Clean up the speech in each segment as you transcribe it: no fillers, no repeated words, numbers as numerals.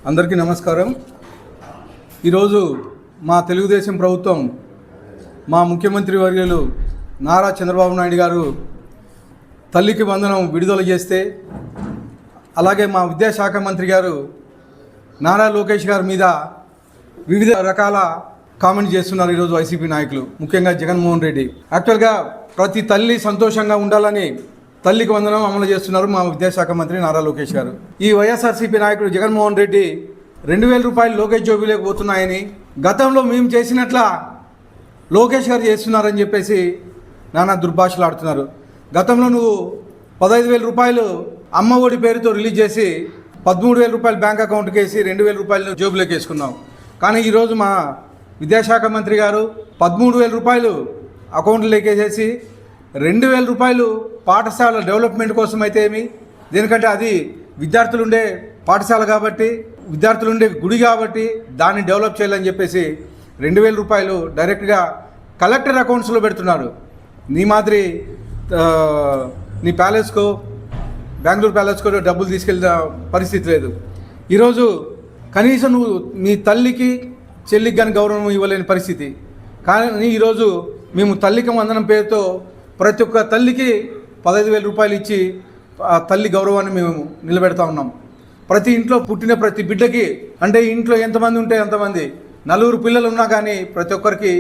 అందరికీ నమస్కారం. ఈరోజు మా తెలుగుదేశం ప్రభుత్వం మా ముఖ్యమంత్రి వర్యులు నారా చంద్రబాబు నాయుడు గారు తల్లికి వందనం విడుదల చేస్తే, అలాగే మా విద్యాశాఖ మంత్రి గారు నారా లోకేష్ గారి మీద వివిధ రకాల కామెంట్ చేస్తున్నారు. ఈరోజు వైసీపీ నాయకులు, ముఖ్యంగా జగన్మోహన్ రెడ్డి. యాక్చువల్గా ప్రతి తల్లి సంతోషంగా ఉండాలని తల్లికి వందనం అమలు చేస్తున్నారు మా విద్యాశాఖ మంత్రి నారా లోకేష్ గారు. ఈ వైఎస్ఆర్సీపీ నాయకుడు జగన్మోహన్ రెడ్డి 2,000 రూపాయలు లోకేష్ జోబీలోకి పోతున్నాయని, గతంలో మేము చేసినట్ల లోకేష్ గారు చేస్తున్నారని చెప్పేసి నానా దుర్భాషలు ఆడుతున్నారు. గతంలో నువ్వు 15,000 రూపాయలు అమ్మ ఒడి పేరుతో రిలీజ్ చేసి 13,000 రూపాయలు బ్యాంక్ అకౌంట్కి వేసి 2,000 రూపాయలు జోబులోకి వేసుకున్నావు. కానీ ఈరోజు మా విద్యాశాఖ మంత్రి గారు 13,000 రూపాయలు అకౌంట్లోకి వేసేసి 2,000 రూపాయలు పాఠశాల డెవలప్మెంట్ కోసం అయితే ఏమి, దేనికంటే అది విద్యార్థులు ఉండే పాఠశాల కాబట్టి, విద్యార్థులు ఉండే గుడి కాబట్టి దాన్ని డెవలప్ చేయాలని చెప్పేసి 2,000 రూపాయలు డైరెక్ట్గా కలెక్టర్ అకౌంట్స్లో పెడుతున్నారు. నీ మాదిరి నీ ప్యాలెస్కో, బెంగళూరు ప్యాలెస్కో డబ్బులు తీసుకెళ్ళిన పరిస్థితి లేదు. ఈరోజు కనీసం నువ్వు నీ తల్లికి చెల్లికి కానీ గౌరవం ఇవ్వలేని పరిస్థితి. కానీ ఈరోజు మేము తల్లికి వందనం పేరుతో ప్రతి ఒక్క తల్లికి 15,000 రూపాయలు ఇచ్చి తల్లి గౌరవాన్ని మేము నిలబెడతా ఉన్నాం. ప్రతి ఇంట్లో పుట్టిన ప్రతి బిడ్డకి, అంటే ఇంట్లో ఎంతమంది ఉంటే అంతమంది, 4 పిల్లలు ఉన్నా కానీ ప్రతి ఒక్కరికి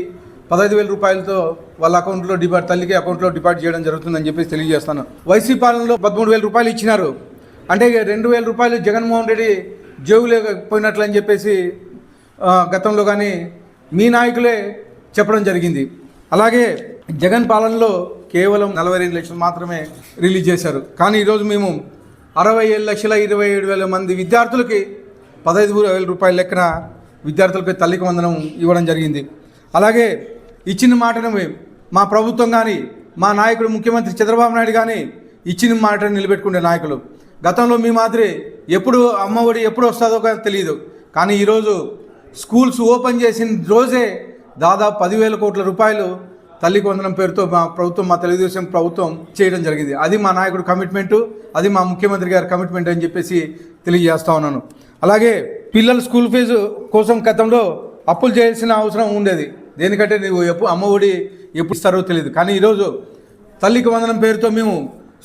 15,000 రూపాయలతో వాళ్ళ అకౌంట్లో తల్లికి అకౌంట్లో డిపాజిట్ చేయడం జరుగుతుందని చెప్పేసి తెలియజేస్తాను. వైసీపీ పాలనలో 13,000 రూపాయలు ఇచ్చినారు. అంటే 2,000 రూపాయలు జగన్మోహన్ రెడ్డి జేబులేకపోయినట్లు అని చెప్పేసి గతంలో కానీ మీ నాయకులే చెప్పడం జరిగింది. అలాగే జగన్ పాలనలో కేవలం 42 లక్షలు మాత్రమే రిలీజ్ చేశారు. కానీ ఈరోజు మేము 67,27,000 మంది విద్యార్థులకి 15,000 రూపాయల లెక్కన విద్యార్థులకి తల్లికి వందనం ఇవ్వడం జరిగింది. అలాగే ఇచ్చిన మాటను మా ప్రభుత్వం కానీ, మా నాయకుడు ముఖ్యమంత్రి చంద్రబాబు నాయుడు కానీ ఇచ్చిన మాటను నిలబెట్టుకునే నాయకులు. గతంలో మీ మాదిరి ఎప్పుడు అమ్మఒడి ఎప్పుడు వస్తుందో కానీ తెలియదు. కానీ ఈరోజు స్కూల్స్ ఓపెన్ చేసిన రోజే దాదాపు 10,000 కోట్ల రూపాయలు తల్లికి వందనం పేరుతో మా ప్రభుత్వం, మా తెలుగుదేశం ప్రభుత్వం చేయడం జరిగింది. అది మా నాయకుడు కమిట్మెంటు, అది మా ముఖ్యమంత్రి గారి కమిట్మెంట్ అని చెప్పేసి తెలియజేస్తా ఉన్నాను. అలాగే పిల్లల స్కూల్ ఫీజు కోసం గతంలో అప్పులు చేయాల్సిన అవసరం ఉండేది. దేనికంటే నువ్వు అమ్మ ఒడి ఎప్పుడు ఇస్తారో తెలియదు. కానీ ఈరోజు తల్లికి వందనం పేరుతో మేము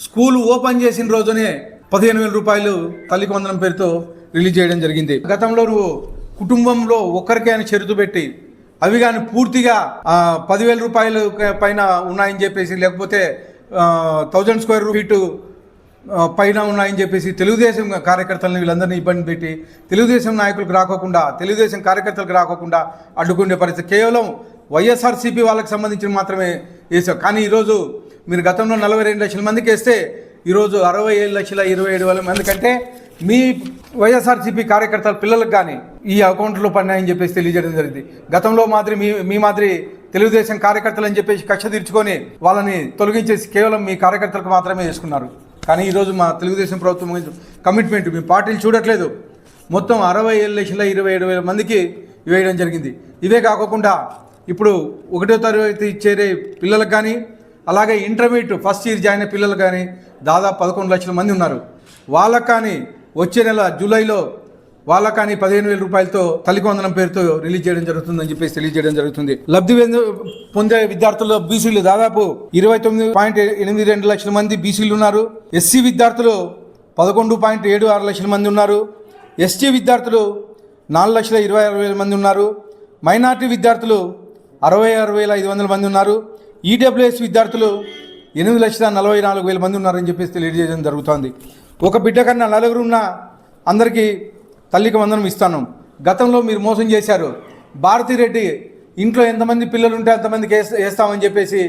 స్కూల్ ఓపెన్ చేసిన రోజునే 15,000 రూపాయలు తల్లికి వందనం పేరుతో రిలీజ్ చేయడం జరిగింది. గతంలో నువ్వు కుటుంబంలో ఒక్కరికే అని షరతు పెట్టి అవి కానీ పూర్తిగా 10,000 రూపాయలు పైన ఉన్నాయని చెప్పేసి, లేకపోతే 1000 స్క్వేర్ ఫీటు పైన ఉన్నాయని చెప్పేసి తెలుగుదేశం కార్యకర్తలను వీళ్ళందరినీ ఇబ్బంది పెట్టి తెలుగుదేశం నాయకులకు రాకోకుండా, తెలుగుదేశం కార్యకర్తలకు రాకోకుండా అడ్డుకునే పరిస్థితి కేవలం వైఎస్ఆర్సీపీ వాళ్ళకి సంబంధించిన మాత్రమే వేసాం. కానీ ఈరోజు మీరు గతంలో 42 లక్షల మందికి వేస్తే ఈరోజు 67,27,000 మంది కంటే మీ వైఎస్ఆర్సీపీ కార్యకర్తల పిల్లలకు కానీ ఈ అకౌంట్లో పడినాయని చెప్పేసి తెలియజేయడం జరిగింది. గతంలో మాదిరి మీ మాదిరి తెలుగుదేశం కార్యకర్తలు అని చెప్పేసి కక్ష తీర్చుకొని వాళ్ళని తొలగించేసి కేవలం మీ కార్యకర్తలకు మాత్రమే వేసుకున్నారు. కానీ ఈరోజు మా తెలుగుదేశం ప్రభుత్వం కమిట్మెంట్ మీ పార్టీలు చూడట్లేదు. మొత్తం 67,27,000 మందికి వేయడం జరిగింది. ఇవే కాకుండా ఇప్పుడు 1వ తరగతి చేరే పిల్లలకు కానీ, అలాగే ఇంటర్మీడియట్ ఫస్ట్ ఇయర్ జాయిన్ అయిన పిల్లలు కానీ దాదాపు 11 లక్షల మంది ఉన్నారు. వాళ్ళకు కానీ వచ్చే నెల జూలైలో వాళ్ళకు కానీ 15,000 రూపాయలతో తల్లికి వందనం పేరుతో రిలీజ్ చేయడం జరుగుతుందని చెప్పేసి తెలియజేయడం జరుగుతుంది. లబ్ధి పొందే విద్యార్థులు బీసీలు దాదాపు 29.82 లక్షల మంది బీసీలు ఉన్నారు. ఎస్సీ విద్యార్థులు 11.76 లక్షల మంది ఉన్నారు. ఎస్టీ విద్యార్థులు 4,26,000 మంది ఉన్నారు. మైనార్టీ విద్యార్థులు 66,500 మంది ఉన్నారు. ఈడబ్ల్యూఎస్ విద్యార్థులు 8,44,000 మంది ఉన్నారని చెప్పేసి తెలియజేయడం జరుగుతుంది. ఒక బిడ్డ కన్నా 4 ఉన్న అందరికీ తల్లికి వందనం ఇస్తాను. గతంలో మీరు మోసం చేశారు. భారతిరెడ్డి ఇంట్లో ఎంతమంది పిల్లలు ఉంటే అంతమందికి వేస్తామని చెప్పేసి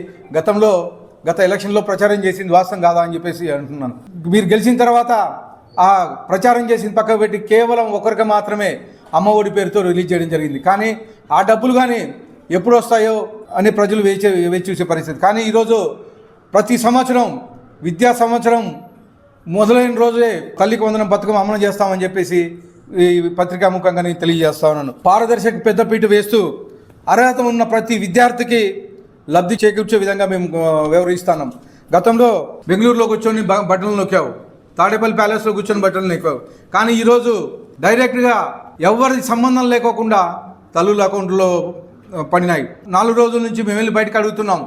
గత ఎలక్షన్లో ప్రచారం చేసింది వాస్తవం కాదా అని చెప్పేసి అంటున్నాను. మీరు గెలిచిన తర్వాత ఆ ప్రచారం చేసిన పక్కకు పెట్టి కేవలం ఒకరికి మాత్రమే అమ్మ ఒడి పేరుతో రిలీజ్ చేయడం జరిగింది. కానీ ఆ డబ్బులు కానీ ఎప్పుడు వస్తాయో అని ప్రజలు వేచి చూసే పరిస్థితి. కానీ ఈరోజు ప్రతి సంవత్సరం విద్యా సంవత్సరం మొదలైన రోజే తల్లికి వందనం పథకం అమలు చేస్తామని చెప్పేసి ఈ పత్రికాముఖంగా నేను తెలియజేస్తా ఉన్నాను. పారదర్శక పెద్దపీట వేస్తూ అర్హత ఉన్న ప్రతి విద్యార్థికి లబ్ధి చేకూర్చే విధంగా మేము వ్యవహరిస్తున్నాం. గతంలో బెంగళూరులో కూర్చొని బట్టలు నొక్కావు, తాడేపల్లి ప్యాలెస్లో కూర్చొని బట్టలు నొక్కావు. కానీ ఈరోజు డైరెక్ట్గా ఎవరి సంబంధం లేకోకుండా తల్లుల అకౌంట్లో పడినాయి. 4 రోజుల నుంచి మేము వెళ్ళి బయటకు అడుగుతున్నాం.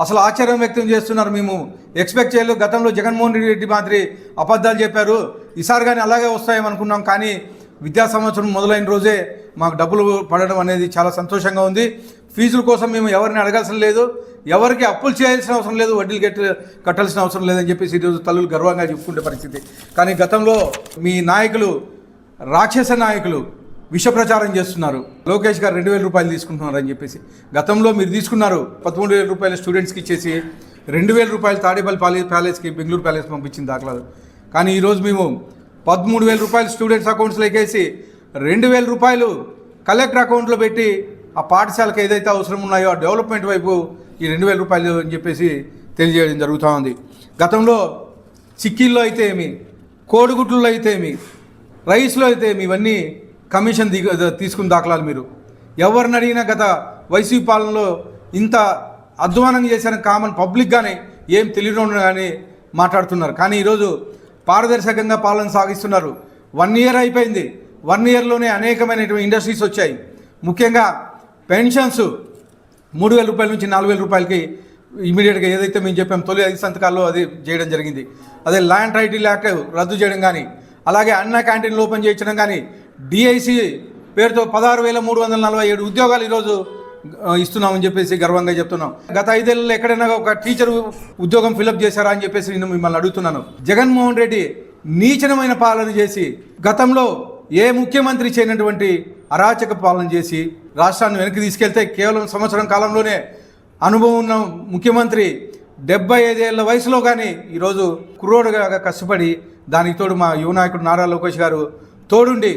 అసలు ఆశ్చర్యం వ్యక్తం చేస్తున్నారు. మేము ఎక్స్పెక్ట్ చేయలేదు. గతంలో జగన్మోహన్ రెడ్డి మాదిరి అబద్ధాలు చెప్పారు, ఈసారి కానీ అలాగే వస్తాయేమనుకున్నాం. కానీ విద్యా సంవత్సరం మొదలైన రోజే మాకు డబ్బులు పడడం అనేది చాలా సంతోషంగా ఉంది. ఫీజుల కోసం మేము ఎవరిని అడగాల్సిన లేదు, ఎవరికి అప్పులు చేయాల్సిన అవసరం లేదు, వడ్డీలు కట్టాల్సిన అవసరం లేదని చెప్పేసి ఈరోజు తల్లులు గర్వంగా చెప్పుకునే పరిస్థితి. కానీ గతంలో మీ నాయకులు, రాక్షస నాయకులు విష ప్రచారం చేస్తున్నారు. లోకేష్ గారు 2,000 రూపాయలు తీసుకుంటున్నారు అని చెప్పేసి. గతంలో మీరు తీసుకున్నారు 13,000 రూపాయలు స్టూడెంట్స్కి ఇచ్చేసి 2,000 రూపాయలు తాడేపల్లి ప్యాలెస్కి, బెంగళూరు ప్యాలెస్ పంపించిన దాఖలాలు. కానీ ఈరోజు మేము 13,000 రూపాయలు స్టూడెంట్స్ అకౌంట్స్లోకి వేసి 2,000 రూపాయలు కలెక్టర్ అకౌంట్లో పెట్టి ఆ పాఠశాలకు ఏదైతే అవసరం ఉన్నాయో ఆ డెవలప్మెంట్ వైపు ఈ 2,000 రూపాయలు అని చెప్పేసి తెలియజేయడం జరుగుతూ ఉంది. గతంలో చిక్కీల్లో అయితే ఏమి, కోడిగుడ్లలో అయితే ఏమి, రైస్లో అయితే ఏమి, ఇవన్నీ కమిషన్ తీసుకున్న దాఖలాలు మీరు ఎవరిని అడిగినా గత వైసీపీ పాలనలో ఇంత అధ్వానం చేశారని కామన్ పబ్లిక్గానే ఏం తెలియడం కానీ మాట్లాడుతున్నారు. కానీ ఈరోజు పారదర్శకంగా పాలన సాగిస్తున్నారు. 1 ఇయర్ అయిపోయింది. 1 ఇయర్లోనే అనేకమైనటువంటి ఇండస్ట్రీస్ వచ్చాయి. ముఖ్యంగా పెన్షన్స్ 3,000 రూపాయల నుంచి 4,000 రూపాయలకి ఇమీడియట్గా ఏదైతే మేము చెప్పాం తొలి 5 సంతకాల్లో అది చేయడం జరిగింది. అదే ల్యాండ్ టైటిల్ యాక్ట్ రద్దు చేయడం కానీ, అలాగే అన్న క్యాంటీన్లు ఓపెన్ చేయించడం కానీ, డిఐసి పేరుతో 16,347 ఉద్యోగాలు ఈరోజు ఇస్తున్నామని చెప్పేసి గర్వంగా చెప్తున్నాం. గత 5 ఏళ్ళలో ఎక్కడైనా ఒక టీచర్ ఉద్యోగం ఫిలప్ చేశారా అని చెప్పేసి నేను మిమ్మల్ని అడుగుతున్నాను. జగన్మోహన్ రెడ్డి నీచనమైన పాలన చేసి, గతంలో ఏ ముఖ్యమంత్రి చేయనటువంటి అరాచక పాలన చేసి రాష్ట్రాన్ని వెనక్కి తీసుకెళ్తే కేవలం సంవత్సరం కాలంలోనే అనుభవం ఉన్న ముఖ్యమంత్రి 75 ఏళ్ల వయసులో కానీ ఈరోజు కుర్రోడుగా కష్టపడి, దానికి తోడు మా యువ నాయకుడు నారా లోకేష్ గారు తోడుండి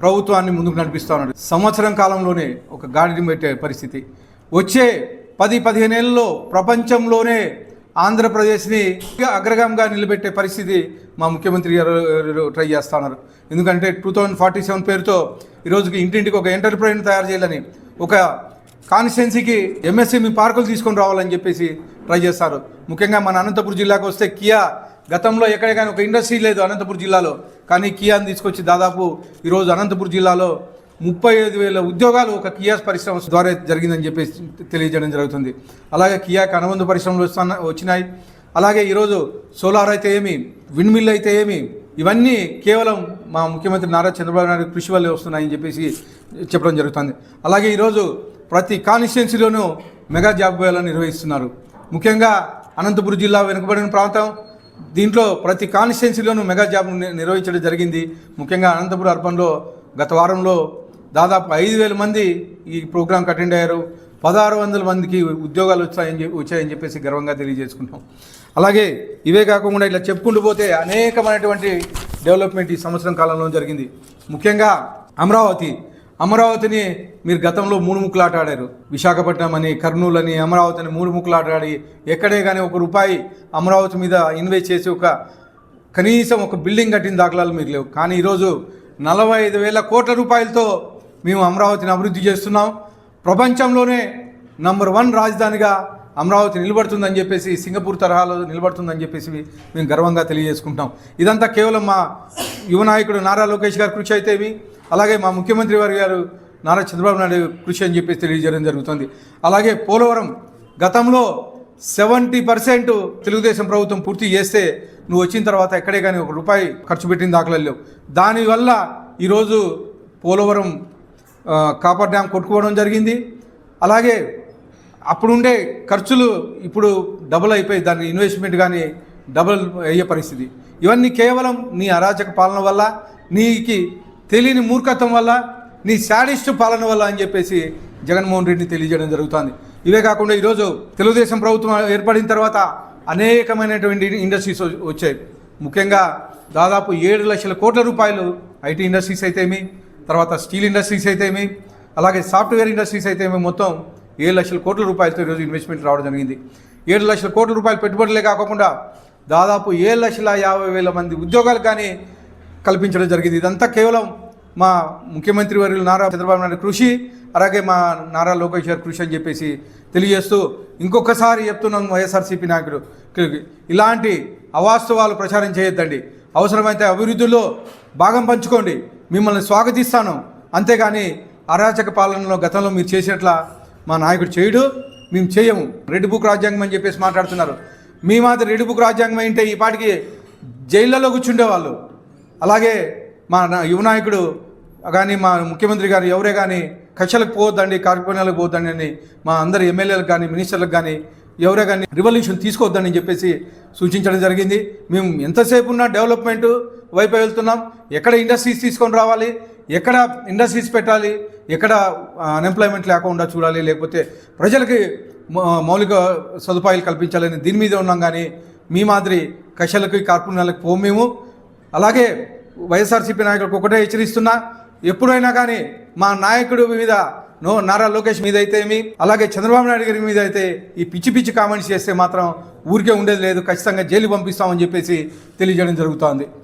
ప్రభుత్వాన్ని ముందుకు నడిపిస్తూ ఉన్నాడు. సంవత్సరం కాలంలోనే ఒక గాడిని పెట్టే పరిస్థితి. వచ్చే 10-15 ఏళ్ళలో ప్రపంచంలోనే ఆంధ్రప్రదేశ్ని అగ్రగామిగా నిలబెట్టే పరిస్థితి మా ముఖ్యమంత్రి గారు ట్రై చేస్తూ ఉన్నారు. ఎందుకంటే 2047 పేరుతో ఈరోజుకి ఇంటింటికి ఒక ఎంటర్ప్రైజ్ తయారు చేయాలని, ఒక కాన్స్టిట్యున్సీకి ఎంఎస్ఎంఈ పార్కులు తీసుకొని రావాలని చెప్పేసి ట్రై చేస్తారు. ముఖ్యంగా మన అనంతపురం జిల్లాకు వస్తే కియా, గతంలో ఎక్కడ కానీ ఒక ఇండస్ట్రీ లేదు అనంతపురం జిల్లాలో, కానీ కియాని తీసుకొచ్చి దాదాపు ఈరోజు అనంతపురం జిల్లాలో 35,000 ఉద్యోగాలు ఒక కియా పరిశ్రమ ద్వారా జరిగిందని చెప్పేసి తెలియజేయడం జరుగుతుంది. అలాగే కియాకి అనుబంధ పరిశ్రమలు వచ్చినాయి. అలాగే ఈరోజు సోలార్ అయితే ఏమి, విండ్ మిల్ అయితే ఏమి, ఇవన్నీ కేవలం మా ముఖ్యమంత్రి నారా చంద్రబాబు నాయుడు కృషి వల్లే వస్తున్నాయని చెప్పేసి చెప్పడం జరుగుతుంది. అలాగే ఈరోజు ప్రతి కాన్స్టిట్యున్సీలోనూ మెగా జాబ్ మేళాలు నిర్వహిస్తున్నారు. ముఖ్యంగా అనంతపురం జిల్లా వెనుకబడిన ప్రాంతం, దీంట్లో ప్రతి కాన్స్టిట్యున్సీలోనూ మెగా జాబ్ నిర్వహించడం జరిగింది. ముఖ్యంగా అనంతపురం అర్బన్లో గత వారంలో దాదాపు 5,000 మంది ఈ ప్రోగ్రాంకి అటెండ్ అయ్యారు. 1,600 మందికి ఉద్యోగాలు వచ్చాయని చెప్పేసి గర్వంగా తెలియజేసుకుంటాం. అలాగే ఇవే కాకుండా ఇట్లా చెప్పుకుంటూ పోతే అనేకమైనటువంటి డెవలప్మెంట్ ఈ సంవత్సరం కాలంలో జరిగింది. ముఖ్యంగా అమరావతిని మీరు గతంలో 3 ముక్కలాట ఆడారు. విశాఖపట్నం అని, కర్నూలు అని, అమరావతిని 3 ముక్కలాట ఆడి ఎక్కడే కానీ ₹1 అమరావతి మీద ఇన్వెస్ట్ చేసి కనీసం ఒక బిల్డింగ్ కట్టిన దాఖలాలు మీకు లేవు. కానీ ఈరోజు 45,000 కోట్ల రూపాయలతో మేము అమరావతిని అభివృద్ధి చేస్తున్నాం. ప్రపంచంలోనే నంబర్ 1 రాజధానిగా అమరావతి నిలబడుతుందని చెప్పేసి, సింగపూర్ తరహాలో నిలబడుతుందని చెప్పేసి మేము గర్వంగా తెలియజేసుకుంటాం. ఇదంతా కేవలం మా యువ నాయకుడు నారా లోకేష్ గారు కృషి అయితేవి, అలాగే మా ముఖ్యమంత్రి వారి గారు నారా చంద్రబాబు నాయుడు కృషి అని చెప్పేసి తెలియజేయడం జరుగుతుంది. అలాగే పోలవరం గతంలో 70% తెలుగుదేశం ప్రభుత్వం పూర్తి చేస్తే నువ్వు వచ్చిన తర్వాత ఎక్కడే కానీ ₹1 ఖర్చు పెట్టిన దాఖలాలు లేవు. దానివల్ల ఈరోజు పోలవరం కాపర్ డ్యామ్ కొట్టుకోవడం జరిగింది. అలాగే అప్పుడుండే ఖర్చులు ఇప్పుడు డబుల్ అయిపోయి దాని ఇన్వెస్ట్మెంట్ కానీ డబుల్ అయ్యే పరిస్థితి. ఇవన్నీ కేవలం నీ అరాచక పాలన వల్ల, నీకి తెలియని మూర్ఖత్వం వల్ల, నీ శాడిస్ట్ పాలన వల్ల అని చెప్పేసి జగన్మోహన్ రెడ్డిని తెలియజేయడం జరుగుతుంది. ఇవే కాకుండా ఈరోజు తెలుగుదేశం ప్రభుత్వం ఏర్పడిన తర్వాత అనేకమైనటువంటి ఇండస్ట్రీస్ వచ్చాయి. ముఖ్యంగా దాదాపు 7 లక్షల కోట్ల రూపాయలు ఐటీ ఇండస్ట్రీస్ అయితేమి, తర్వాత స్టీల్ ఇండస్ట్రీస్ అయితేమి, అలాగే సాఫ్ట్వేర్ ఇండస్ట్రీస్ అయితేమి, మొత్తం 7 లక్షల కోట్ల రూపాయలతో ఈరోజు ఇన్వెస్ట్మెంట్ రావడం జరిగింది. 7 లక్షల కోట్ల రూపాయలు పెట్టుబడులే కాకుండా దాదాపు 7,50,000 మంది ఉద్యోగాలు కానీ కల్పించడం జరిగింది. ఇదంతా కేవలం మా ముఖ్యమంత్రి వర్యులు నారా చంద్రబాబు నాయుడు కృషి, అలాగే మా నారా లోకేష్ గారి కృషి అని చెప్పేసి తెలియజేస్తూ, ఇంకొకసారి చెప్తున్నాం వైఎస్ఆర్సీపీ నాయకుడు, ఇలాంటి అవాస్తవాలు ప్రచారం చేయొద్దండి. అవసరమైతే అభివృద్ధిలో భాగం పంచుకోండి. మిమ్మల్ని స్వాగతిస్తాను. అంతేగాని అరాచక పాలనలో గతంలో మీరు చేసేట్లా మా నాయకుడు చేయడు, మేము చేయము. రెడ్ బుక్ రాజ్యాంగం అని చెప్పేసి మాట్లాడుతున్నారు. మీ మాత్రం రెడ్ బుక్ రాజ్యాంగం ఏంటే ఈ పాటికి జైళ్ళలో కూర్చుండేవాళ్ళు. అలాగే మా యువ నాయకుడు కానీ మా ముఖ్యమంత్రి గారు ఎవరే కానీ కక్షలకు పోవద్దండి, కార్యక్రమాలకు పోవద్దండి అని మా అందరి ఎమ్మెల్యేలకు కానీ మినిస్టర్లకు కానీ ఎవరే కానీ రివల్యూషన్ తీసుకోవద్దని చెప్పేసి సూచించడం జరిగింది. మేము ఎంతసేపు ఉన్న డెవలప్మెంట్ వైపు వెళ్తున్నాం. ఎక్కడ ఇండస్ట్రీస్ తీసుకొని రావాలి, ఎక్కడ ఇండస్ట్రీస్ పెట్టాలి, ఎక్కడ అన్ఎంప్లాయ్మెంట్ లేకుండా చూడాలి, లేకపోతే ప్రజలకి మౌలిక సదుపాయాలు కల్పించాలని దీని మీద ఉన్నాం. కానీ మీ మాదిరి కక్షలకి కార్పొరేట్లకు పోము మేము. అలాగే వైఎస్ఆర్సీపీ నాయకులకు ఒకటే హెచ్చరిస్తున్నా, ఎప్పుడైనా కానీ మా నాయకుడు మీద నారా లోకేష్ మీద అయితే అలాగే చంద్రబాబు నాయుడు గారి మీద అయితే ఈ పిచ్చి పిచ్చి కామెంట్స్ చేస్తే మాత్రం ఊరికే ఉండేది లేదు, ఖచ్చితంగా జైలు పంపిస్తామని చెప్పేసి తెలియజేయడం జరుగుతోంది.